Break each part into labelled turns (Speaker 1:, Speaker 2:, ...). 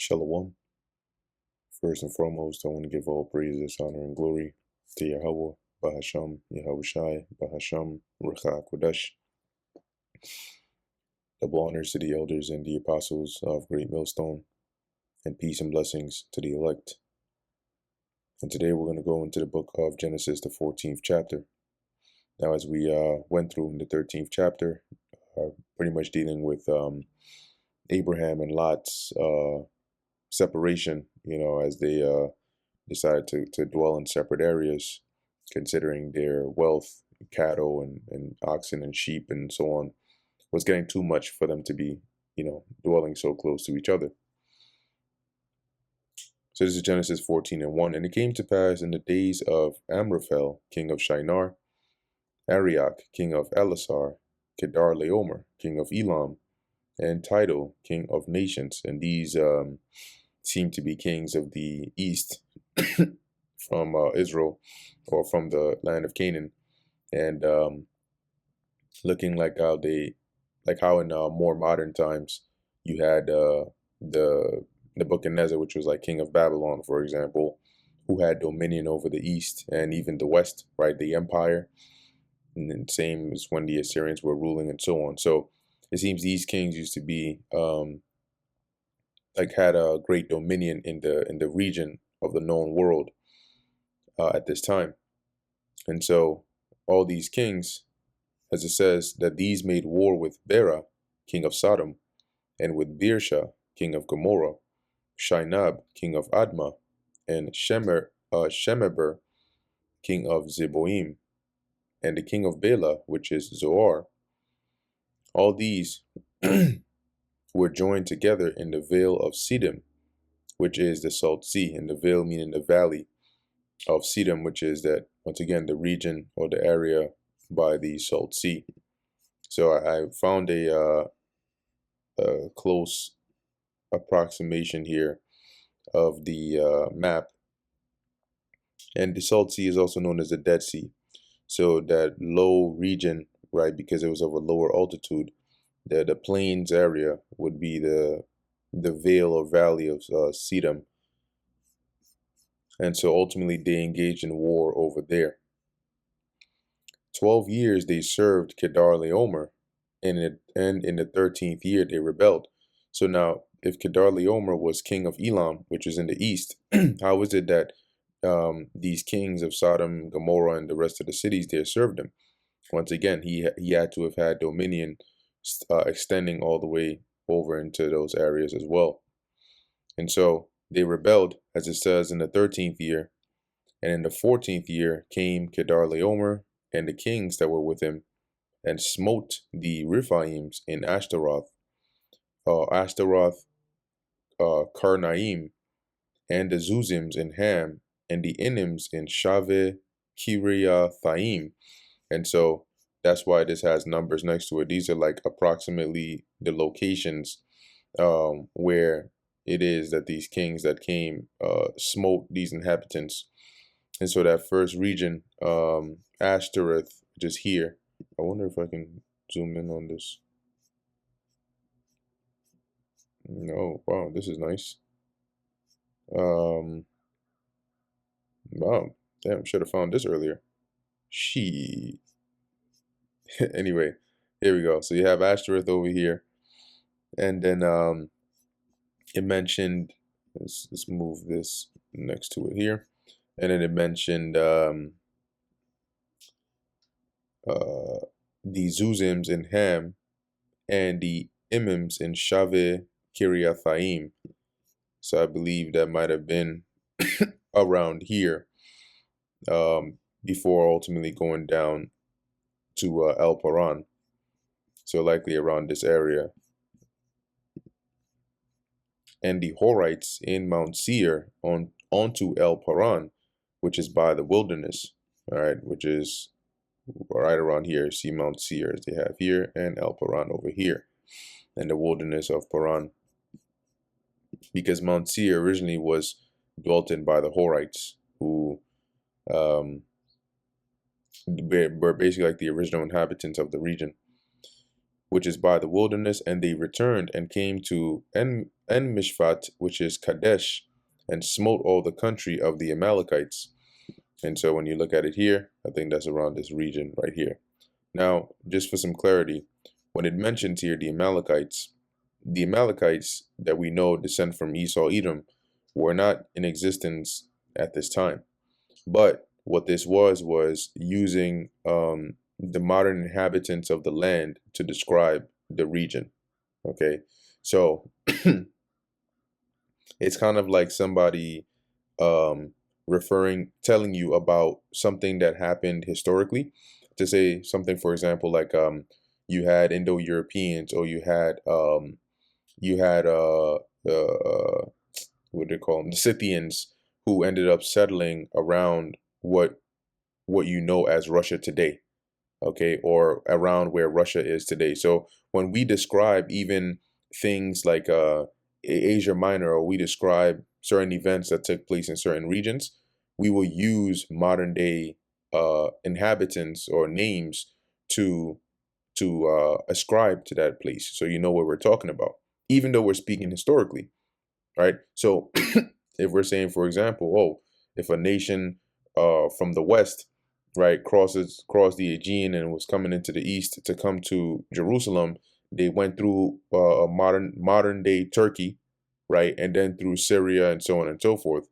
Speaker 1: Shalom. First and foremost, I want to give all praises, honor, and glory to Yahweh, Bahasham, Yahushai, Bahasham, Ruach Kodesh. Double honors to the elders and the apostles of Great Millstone, and peace and blessings to the elect. And today we're going to go into the book of Genesis, the 14th chapter. Now, as we went through in the 13th chapter, pretty much dealing with Abraham and Lot's separation, as they decided to dwell in separate areas, considering their wealth, cattle and oxen and sheep and so on, was getting too much for them to be, dwelling so close to each other. So this is Genesis 14:1. And it came to pass in the days of Amraphel, king of Shinar, Arioch, king of Elasar, Kedar-laomer, king of Elam, and Tidal, king of nations. And these seem to be kings of the east from Israel, or from the land of Canaan, and looking like how in more modern times you had the Nebuchadnezzar, which was like king of Babylon, for example, who had dominion over the east and even the west, right? The empire, and then same as when the Assyrians were ruling and so on. So it seems these kings used to be had a great dominion in the region of the known world at this time. And so all these kings, as it says, that these made war with Bera, king of Sodom, and with Birsha, king of Gomorrah, Shinab, king of Admah, and Shemeber, king of Zeboim, and the king of Bela, which is Zoar. All these were joined together in the vale of Siddim, which is the Salt Sea, and the vale meaning the valley of Siddim, which is that, once again, the region or the area by the Salt Sea. So I found a close approximation here of the map. And the Salt Sea is also known as the Dead Sea. So that low region, right, because it was of a lower altitude, the plains area would be the vale or valley of Siddim. And so ultimately they engaged in war over there. 12 years they served Kedar-laomer, and in the 13th year they rebelled. So now, if Kedar-laomer was king of Elam, which is in the east, how is it that these kings of Sodom, Gomorrah, and the rest of the cities there served him? Once again, he had to have had dominion extending all the way over into those areas as well. And so they rebelled, as it says, in the 13th year. And in the 14th year came Kedar-laomer and the kings that were with him, and smote the Rephaims in Ashtaroth, Karnaim, and the Zuzims in Ham, and the Enims in Shaveh Kiriathaim. And so that's why this has numbers next to it. These are like approximately the locations where it is that these kings that came smote these inhabitants. And so that first region, Ashtaroth, just here. I wonder if I can zoom in on this. No, wow, this is nice. Wow, damn, should have found this earlier. She. Anyway, here we go. So you have Ashtaroth over here, and then it mentioned. Let's move this next to it here, and then it mentioned the Zuzims in Ham, and the Imims in Shaveh Kiriathaim. So I believe that might have been around here before ultimately going down to El Paran. So likely around this area. And the Horites in Mount Seir onto El Paran, which is by the wilderness, all right, which is right around here. See Mount Seir as they have here, and El Paran over here, and the wilderness of Paran. Because Mount Seir originally was dwelt in by the Horites, who were basically like the original inhabitants of the region. which is by the wilderness, and they returned and came to En Mishpat, which is Kadesh, and smote all the country of the Amalekites. And so when you look at it here, I think that's around this region right here. Now, just for some clarity, when it mentions here the Amalekites that we know descend from Esau, Edom, were not in existence at this time. But what this was using the modern inhabitants of the land to describe the region. Okay, so it's kind of like somebody telling you about something that happened historically. To say something, for example, like you had Indo-Europeans, or you had what do they call them, the Scythians, who ended up settling around what you know as Russia today, okay, or around where Russia is today. So when we describe even things like Asia Minor, or we describe certain events that took place in certain regions, we will use modern day inhabitants or names to ascribe to that place, so you know what we're talking about, even though we're speaking historically, right? So if we're saying, for example, oh, if a nation from the west, right, crossed the Aegean and was coming into the east to come to Jerusalem, they went through modern day Turkey, right, and then through Syria and so on and so forth.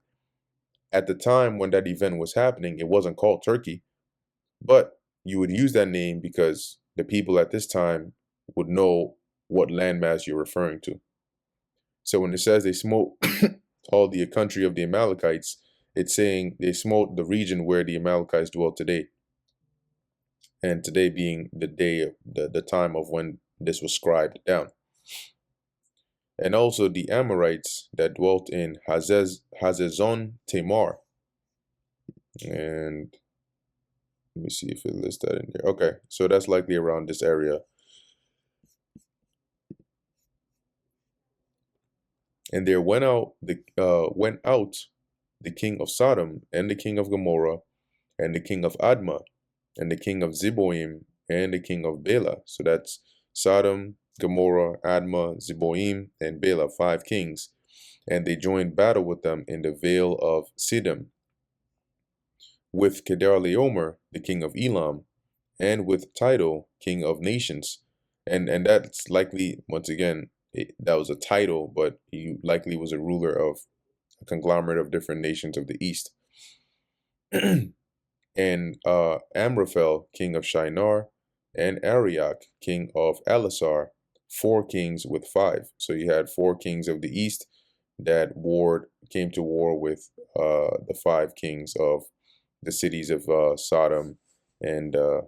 Speaker 1: At the time when that event was happening, it wasn't called Turkey, but you would use that name because the people at this time would know what landmass you're referring to. So when it says they smote all the country of the Amalekites, it's saying they smote the region where the Amalekites dwell today. And today being the day of the time of when this was scribed down. And also the Amorites that dwelt in Hazezon Tamar. And let me see if it lists that in there. Okay, so that's likely around this area. And there went out the king of Sodom, and the king of Gomorrah, and the king of Admah, and the king of Zeboim, and the king of Bela. So that's Sodom, Gomorrah, Admah, Zeboim, and Bela, 5 kings. And they joined battle with them in the vale of Siddim, with Kedorlaomer, the king of Elam, and with Tidal, king of nations. And that's likely, once again, that was a title, but he likely was a ruler of a conglomerate of different nations of the east. And Amraphel, king of Shinar, and Arioch, king of Elasar, 4 kings with 5. So you had 4 kings of the east that came to war with the 5 kings of the cities of Sodom and the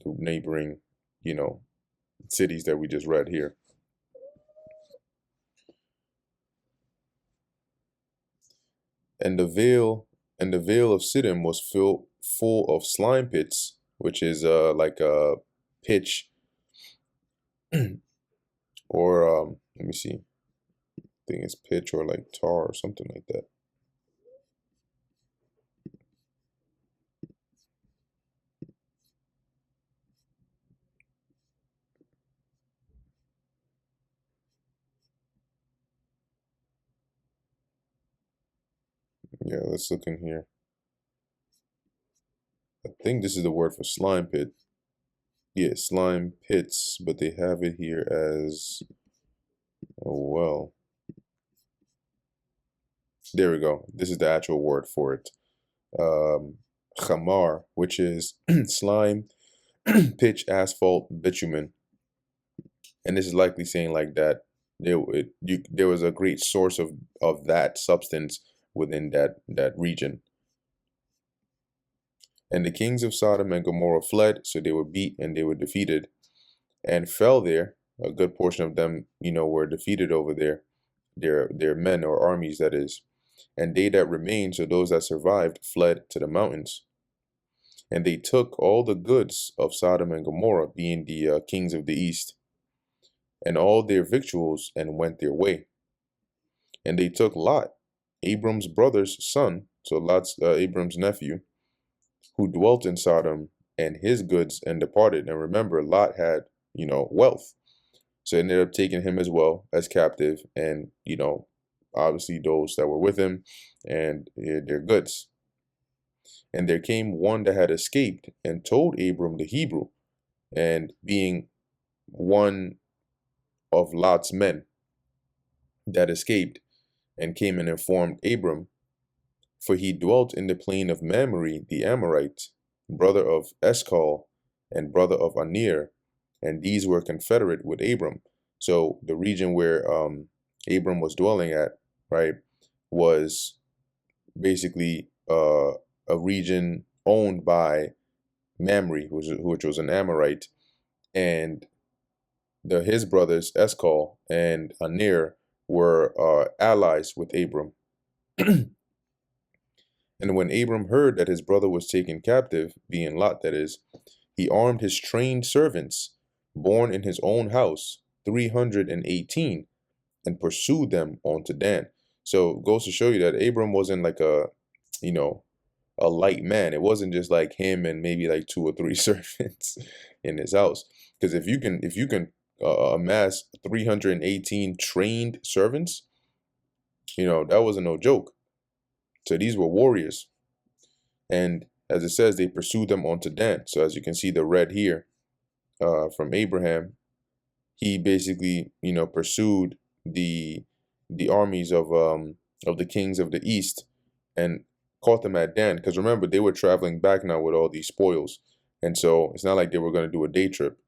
Speaker 1: neighboring, cities that we just read here. And the vale of Siddim was full of slime pits, which is like a pitch, or let me see, I think it's pitch or like tar or something like that. Yeah, let's look in here. I think this is the word for slime pit. Yeah, slime pits, but they have it here as, oh well. There we go. This is the actual word for it. Chamar, which is slime, pitch, asphalt, bitumen. And this is likely saying like that there was a great source of that substance within that region. And the kings of Sodom and Gomorrah fled, so they were beat and they were defeated and fell there. A good portion of them, were defeated over there, their men or armies, that is. And they that remained, so those that survived, fled to the mountains. And they took all the goods of Sodom and Gomorrah, being the kings of the east, and all their victuals, and went their way. And they took Lot, Abram's brother's son, so Lot's Abram's nephew, who dwelt in Sodom, and his goods, and departed. And remember, Lot had, wealth. So they ended up taking him as well as captive, and obviously those that were with him and their goods. And there came one that had escaped and told Abram the Hebrew, and being one of Lot's men that escaped, and came and informed Abram, for he dwelt in the plain of Mamre the Amorite, brother of Eshcol and brother of Anir, and these were confederate with Abram. So the region where Abram was dwelling at, right, was basically a region owned by Mamre, which was an Amorite, and his brothers Eshcol and Anir were allies with Abram. And when Abram heard that his brother was taken captive, being Lot that is, he armed his trained servants, born in his own house, 318, and pursued them on to Dan. So it goes to show you that Abram wasn't like you know, a light man. It wasn't just like him and maybe like 2 or 3 servants in his house. Because if you can amass 318 trained servants, that wasn't no joke. So these were warriors. And as it says, they pursued them onto Dan. So as you can see the red here from Abraham, he basically, pursued the armies of the kings of the east and caught them at Dan. Because remember, they were traveling back now with all these spoils. And so it's not like they were going to do a day trip.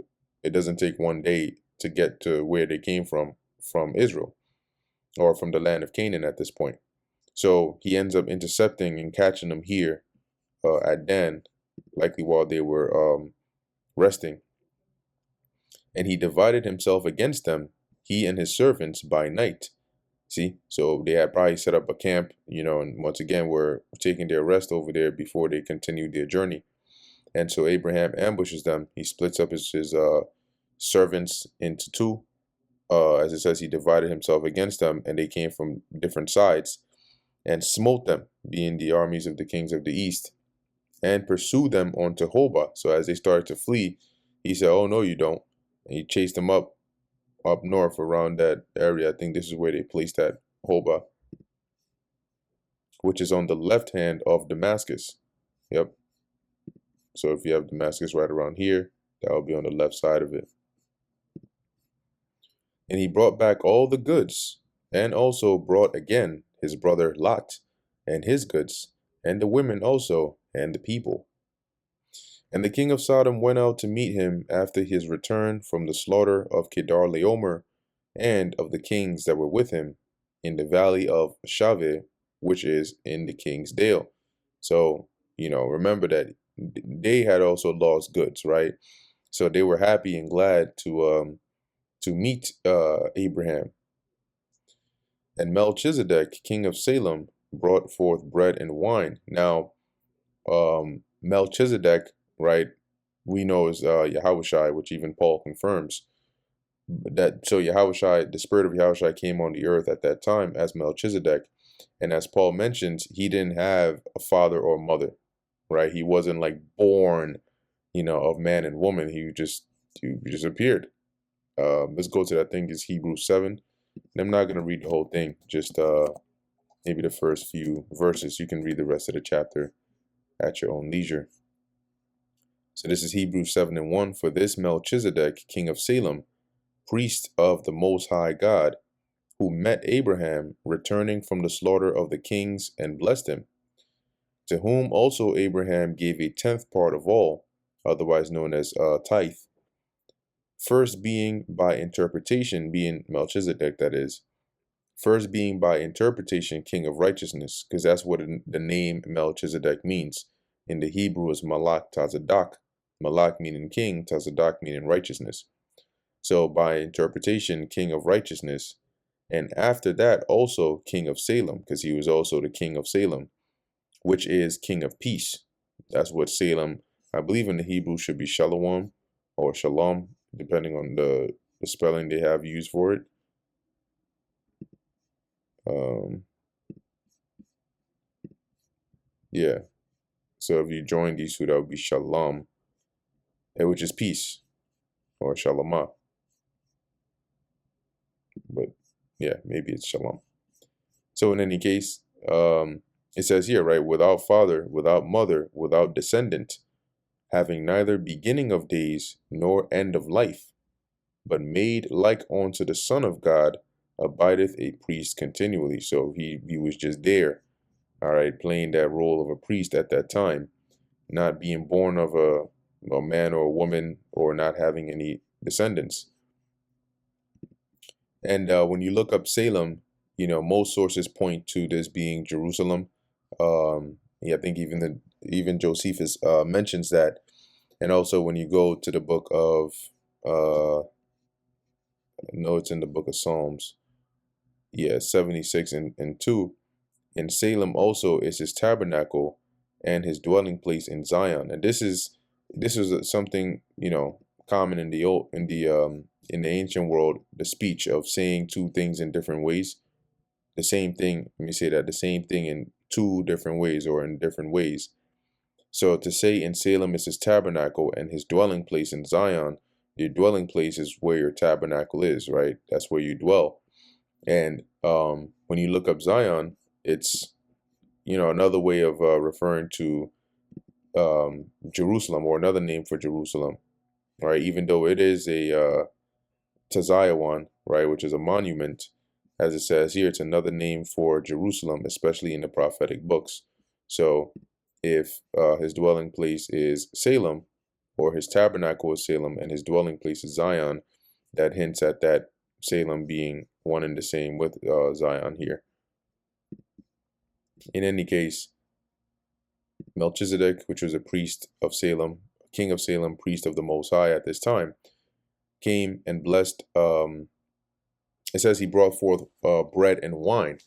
Speaker 1: It doesn't take one day to get to where they came from Israel or from the land of Canaan at this point. So he ends up intercepting and catching them here at Dan, likely while they were resting. And he divided himself against them, he and his servants, by night. See, so they had probably set up a camp, and once again were taking their rest over there before they continued their journey. And so Abraham ambushes them. He splits up his servants into two. As it says, he divided himself against them, and they came from different sides and smote them, being the armies of the kings of the east, and pursued them on to Hobah. So as they started to flee, he said, "Oh no, you don't." And he chased them up north around that area. I think this is where they placed that Hobah, which is on the left hand of Damascus. Yep. So if you have Damascus right around here, that will be on the left side of it. And he brought back all the goods, and also brought again his brother Lot, and his goods, and the women also, and the people. And the king of Sodom went out to meet him after his return from the slaughter of Kedar-laomer, and of the kings that were with him, in the valley of Shaveh, which is in the king's dale. So, remember that they had also lost goods, right? So they were happy and glad to meet Abraham. And Melchizedek, king of Salem, brought forth bread and wine. Now, Melchizedek, right, we know is Yahushai, which even Paul confirms. So Yahushai, the spirit of Yahushai came on the earth at that time as Melchizedek. And as Paul mentions, he didn't have a father or mother, right? He wasn't like born, of man and woman. He just appeared. Let's go to that. I think it's Hebrews 7. And I'm not going to read the whole thing, just maybe the first few verses. You can read the rest of the chapter at your own leisure. So this is Hebrews 7:1. For this Melchizedek, king of Salem, priest of the Most High God, who met Abraham returning from the slaughter of the kings and blessed him, to whom also Abraham gave a tenth part of all, otherwise known as tithe. First being by interpretation, being Melchizedek, that is. First being by interpretation, king of righteousness, because that's what the name Melchizedek means. In the Hebrew is Malak Tazadak. Malak meaning king, Tazadak meaning righteousness. So by interpretation, king of righteousness. And after that, also king of Salem, because he was also the king of Salem, which is king of peace. That's what Salem, I believe in the Hebrew, should be Shalom or Shalom, depending on the spelling they have used for it. Yeah. So if you join these two, that would be Shalom, which is peace, or Shalomah. Yeah, maybe it's Shalom. So in any case, it says here, right, without father, without mother, without descendant, having neither beginning of days nor end of life, but made like unto the Son of God, abideth a priest continually. So he was just there, all right, playing that role of a priest at that time, not being born of a man or a woman, or not having any descendants. And when you look up Salem, most sources point to this being Jerusalem. Yeah, I think even Josephus mentions that. And also when you go to the book of, no, it's in the book of Psalms. Yeah, 76 and 2. In Salem also is his tabernacle and his dwelling place in Zion. And this is something, common in the in the ancient world, the speech of saying two things in different ways. The same thing, let me say that, the same thing in two different ways, or in different ways. So to say in Salem is his tabernacle and his dwelling place in Zion, your dwelling place is where your tabernacle is, right? That's where you dwell. And when you look up Zion, it's, another way of referring to Jerusalem, or another name for Jerusalem, right? Even though it is a Tazayawan, right, which is a monument, as it says here, it's another name for Jerusalem, especially in the prophetic books. So if his dwelling place is Salem, or his tabernacle is Salem, and his dwelling place is Zion, that hints at that Salem being one and the same with Zion here. In any case, Melchizedek, which was a priest of Salem, king of Salem, priest of the Most High at this time, came and blessed. It says he brought forth bread and wine.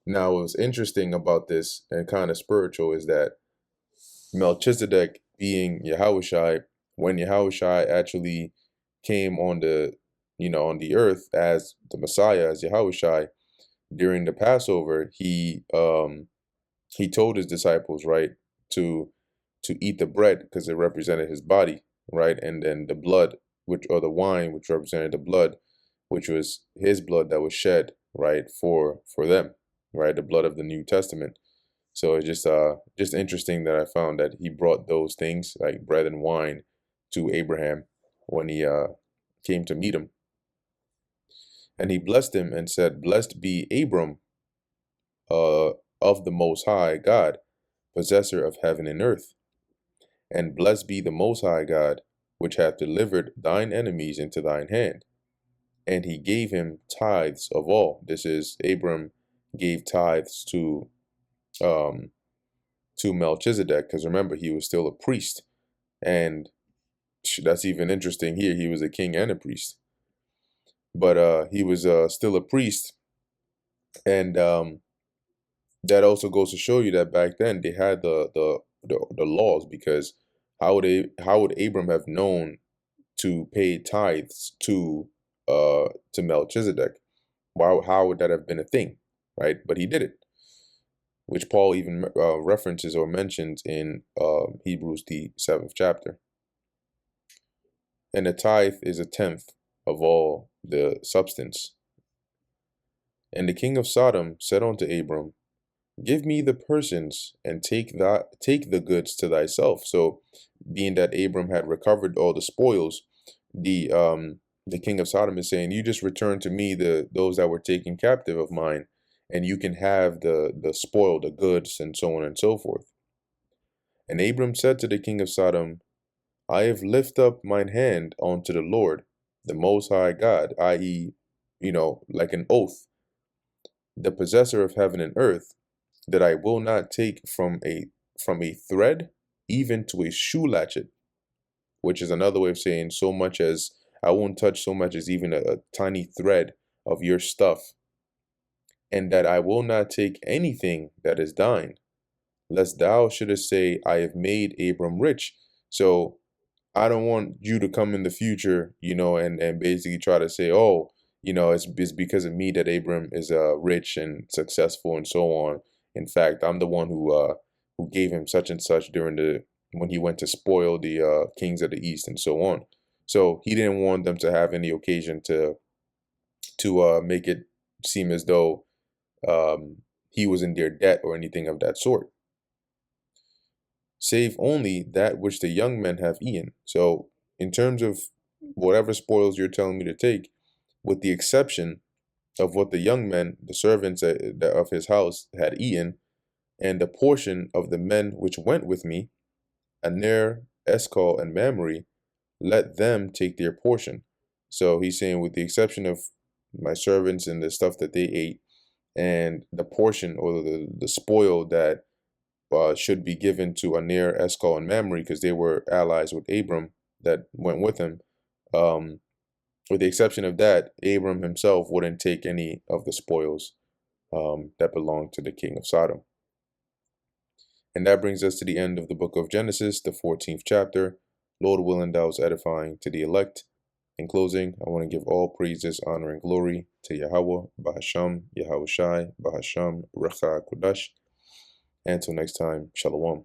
Speaker 1: Now, what's interesting about this and kind of spiritual is that Melchizedek being Yahushai, when Yahushai actually came on on the earth as the Messiah, as Yahushai, during the Passover, he told his disciples, right, to eat the bread because it represented his body, right, and then the blood, or the wine, which represented the blood, which was his blood that was shed, right, for them, right, the blood of the New Testament. So it's just interesting that I found that he brought those things like bread and wine to Abraham when he came to meet him. And he blessed him and said, "Blessed be Abram uh, of the Most High God, possessor of heaven and earth. And blessed be the Most High God, which hath delivered thine enemies into thine hand." And he gave him tithes of all. This is Abram gave tithes um, to Melchizedek, because remember, he was still a priest. And that's even interesting here. He was a king and a priest. But he was still a priest. And that also goes to show you that back then they had the laws, because how would Abram have known to pay tithes to Melchizedek? How would that have been a thing, right? But he did it, which Paul even references or mentions in Hebrews the 7th chapter. And a tithe is a tenth of all the substance. And the king of Sodom said unto Abram, "Give me the persons, and take the goods to thyself." So, being that Abram had recovered all the spoils, the king of Sodom is saying, "You just return to me those that were taken captive of mine, and you can have the spoil, the goods, and so on and so forth." And Abram said to the king of Sodom, "I have lifted up mine hand unto the Lord, the Most High God," i.e., like an oath, "the possessor of heaven and earth, that I will not take from a thread even to a shoe latchet," which is another way of saying, so much as I won't touch so much as even a tiny thread of your stuff, "and that I will not take anything that is thine, lest thou shouldest say, I have made Abram rich." So I don't want you to come in the future, and basically try to say, "Oh, it's because of me that Abram is rich and successful and so on. In fact, I'm the one who gave him such and such when he went to spoil the kings of the east and so on." So he didn't want them to have any occasion to make it seem as though he was in their debt or anything of that sort. Save only that which the young men have eaten. So, in terms of whatever spoils you're telling me to take, with the exception of what the young men, the servants of his house, had eaten, and the portion of the men which went with me, Aner, Eshcol, and Mamre, let them take their portion. So he's saying, with the exception of my servants and the stuff that they ate, and the portion or the spoil that should be given to Aner, Eshcol, and Mamre, because they were allies with Abram that went with him. With the exception of that, Abram himself wouldn't take any of the spoils that belonged to the king of Sodom. And that brings us to the end of the book of Genesis, the 14th chapter. Lord willing, that was edifying to the elect. In closing, I want to give all praises, honor, and glory to Yahweh, Bahasham, Yahweh Shai, Bahasham, Racha Kodash. Until next time, Shalom.